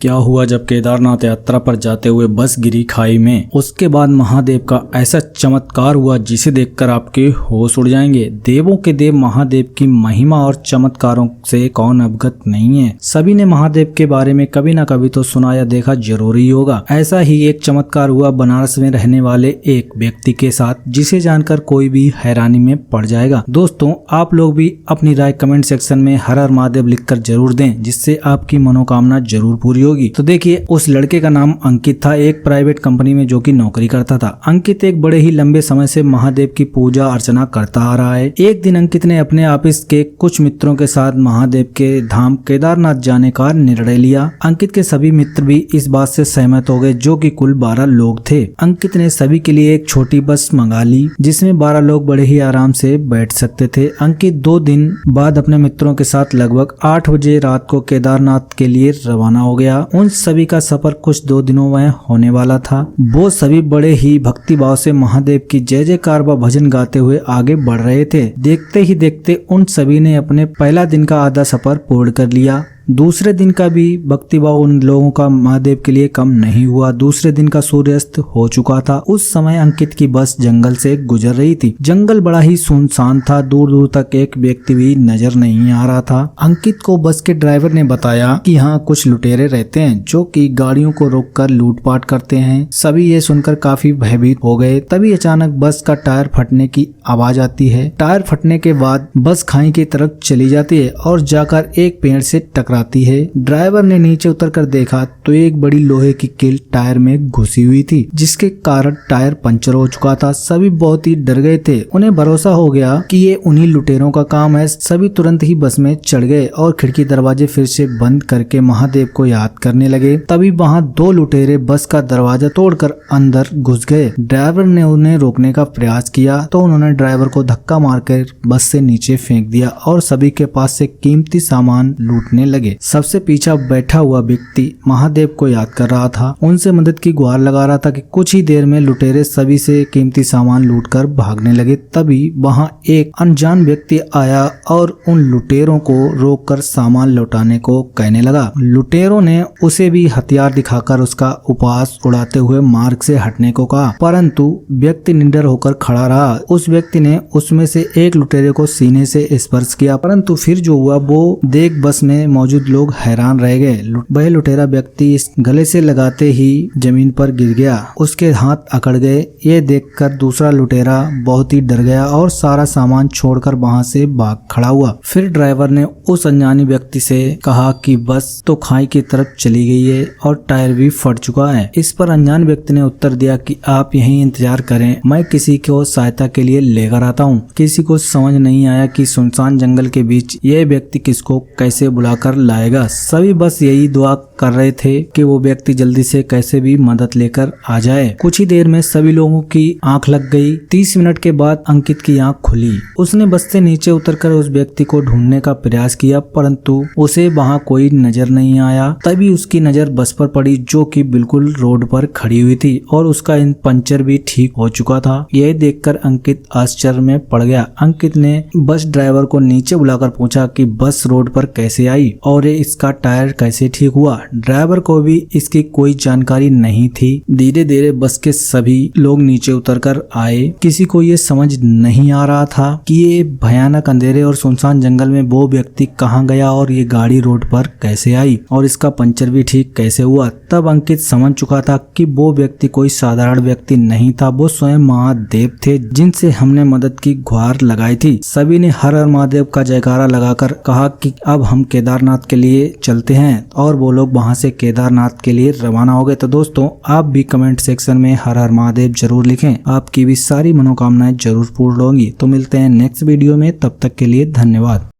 क्या हुआ जब केदारनाथ यात्रा पर जाते हुए बस गिरी खाई में। उसके बाद महादेव का ऐसा चमत्कार हुआ जिसे देखकर आपके होश उड़ जाएंगे। देवों के देव महादेव की महिमा और चमत्कारों से कौन अवगत नहीं है। सभी ने महादेव के बारे में कभी न कभी तो सुना या देखा जरूर ही होगा। ऐसा ही एक चमत्कार हुआ बनारस में रहने वाले एक व्यक्ति के साथ, जिसे जानकर कोई भी हैरानी में पड़ जाएगा। दोस्तों, आप लोग भी अपनी राय कमेंट सेक्शन में हर हर महादेव लिखकर जरूर दें, जिससे आपकी मनोकामना जरूर पूरी होगी। तो देखिए, उस लड़के का नाम अंकित था, एक प्राइवेट कंपनी में जो कि नौकरी करता था। अंकित एक बड़े ही लंबे समय से महादेव की पूजा अर्चना करता आ रहा है। एक दिन अंकित ने अपने ऑफिस के कुछ मित्रों के साथ महादेव के धाम केदारनाथ जाने का निर्णय लिया। अंकित के सभी मित्र भी इस बात से सहमत हो गए, जो कि कुल 12 लोग थे। अंकित ने सभी के लिए एक छोटी बस मंगा ली, जिसमें 12 लोग बड़े ही आराम से बैठ सकते थे। अंकित 2 दिन बाद अपने मित्रों के साथ लगभग 8 बजे रात को केदारनाथ के लिए रवाना हो गया। उन सभी का सफर कुछ 2 दिनों में होने वाला था। वो सभी बड़े ही भक्ति भाव से महादेव की जय जयकार व भजन गाते हुए आगे बढ़ रहे थे। देखते ही देखते उन सभी ने अपने पहला दिन का आधा सफर पूर्ण कर लिया। दूसरे दिन का भी भक्तिभाव उन लोगों का महादेव के लिए कम नहीं हुआ। दूसरे दिन का सूर्यास्त हो चुका था। उस समय अंकित की बस जंगल से गुजर रही थी। जंगल बड़ा ही सुनसान था, दूर दूर तक एक व्यक्ति भी नजर नहीं आ रहा था। अंकित को बस के ड्राइवर ने बताया कि यहाँ कुछ लुटेरे रहते हैं, जो कि गाड़ियों को रोककर लूटपाट करते हैं। सभी ये सुनकर काफी भयभीत हो गए। तभी अचानक बस का टायर फटने की आवाज आती है। टायर फटने के बाद बस खाई की तरफ चली जाती है और जाकर एक पेड़ से टकरा है। ड्राइवर ने नीचे उतरकर देखा तो एक बड़ी लोहे की कील टायर में घुसी हुई थी, जिसके कारण टायर पंचर हो चुका था। सभी बहुत ही डर गए थे। उन्हें भरोसा हो गया कि ये उन्हीं लुटेरों का काम है। सभी तुरंत ही बस में चढ़ गए और खिड़की दरवाजे फिर से बंद करके महादेव को याद करने लगे। तभी वहाँ 2 लुटेरे बस का दरवाजा तोड़कर अंदर घुस गए। ड्राइवर ने उन्हें रोकने का प्रयास किया तो उन्होंने ड्राइवर को धक्का मारकर बस से नीचे फेंक दिया और सभी के पास से कीमती सामान लूटने लगे। सबसे पीछे बैठा हुआ व्यक्ति महादेव को याद कर रहा था, उनसे मदद की गुहार लगा रहा था कि कुछ ही देर में लुटेरे सभी से कीमती सामान लूटकर भागने लगे। तभी वहां एक अनजान व्यक्ति आया और उन लुटेरों को रोककर सामान लौटाने को कहने लगा। लुटेरों ने उसे भी हथियार दिखाकर उसका उपहास उड़ाते हुए मार्ग से हटने को कहा, परंतु व्यक्ति निडर होकर खड़ा रहा। उस व्यक्ति ने उसमें से एक लुटेरे को सीने से स्पर्श किया, परंतु फिर जो हुआ वो देख बस में मौजूद लोग हैरान रह गए। वह लुटेरा व्यक्ति इस गले से लगाते ही जमीन पर गिर गया। उसके हाथ अकड़ गए। ये देखकर दूसरा लुटेरा बहुत ही डर गया और सारा सामान छोड़कर वहां से भाग खड़ा हुआ। फिर ड्राइवर ने उस अनजानी व्यक्ति से कहा कि बस तो खाई की तरफ चली गई है और टायर भी फट चुका है। इस पर अनजान व्यक्ति ने उत्तर दिया कि आप यहीं इंतजार करें, मैं किसी को सहायता के लिए लेकर आता हूँ। किसी को समझ नहीं आया कि सुनसान जंगल के बीच यह व्यक्ति किसको कैसे बुलाकर लाएगा। सभी बस यही दुआ कर रहे थे कि वो व्यक्ति जल्दी से कैसे भी मदद लेकर आ जाए। कुछ ही देर में सभी लोगों की आंख लग गई। 30 मिनट के बाद अंकित की आंख खुली। उसने बस से नीचे उतरकर उस व्यक्ति को ढूंढने का प्रयास किया, परंतु उसे वहां कोई नजर नहीं आया। तभी उसकी नजर बस पर पड़ी, जो कि बिल्कुल रोड पर खड़ी हुई थी और उसका पंचर भी ठीक हो चुका था। यह देखकर अंकित आश्चर्य में पड़ गया। अंकित ने बस ड्राइवर को नीचे बुलाकर पूछा कि बस रोड पर कैसे आई और इसका टायर कैसे ठीक हुआ। ड्राइवर को भी इसकी कोई जानकारी नहीं थी। धीरे धीरे बस के सभी लोग नीचे उतरकर आए। किसी को ये समझ नहीं आ रहा था कि ये भयानक अंधेरे और सुनसान जंगल में वो व्यक्ति कहाँ गया और ये गाड़ी रोड पर कैसे आई और इसका पंचर भी ठीक कैसे हुआ। तब अंकित समझ चुका था कि वो व्यक्ति कोई साधारण व्यक्ति नहीं था, वो स्वयं महादेव थे, जिनसे हमने मदद की गुहार लगाई थी। सभी ने हर हर महादेव का जयकारा लगाकर कहा कि अब हम केदारनाथ के लिए चलते हैं और वो लोग वहां से केदारनाथ के लिए रवाना हो गए। तो दोस्तों, आप भी कमेंट सेक्शन में हर हर महादेव जरूर लिखें, आपकी भी सारी मनोकामनाएं जरूर पूर्ण होंगी। तो मिलते हैं नेक्स्ट वीडियो में, तब तक के लिए धन्यवाद।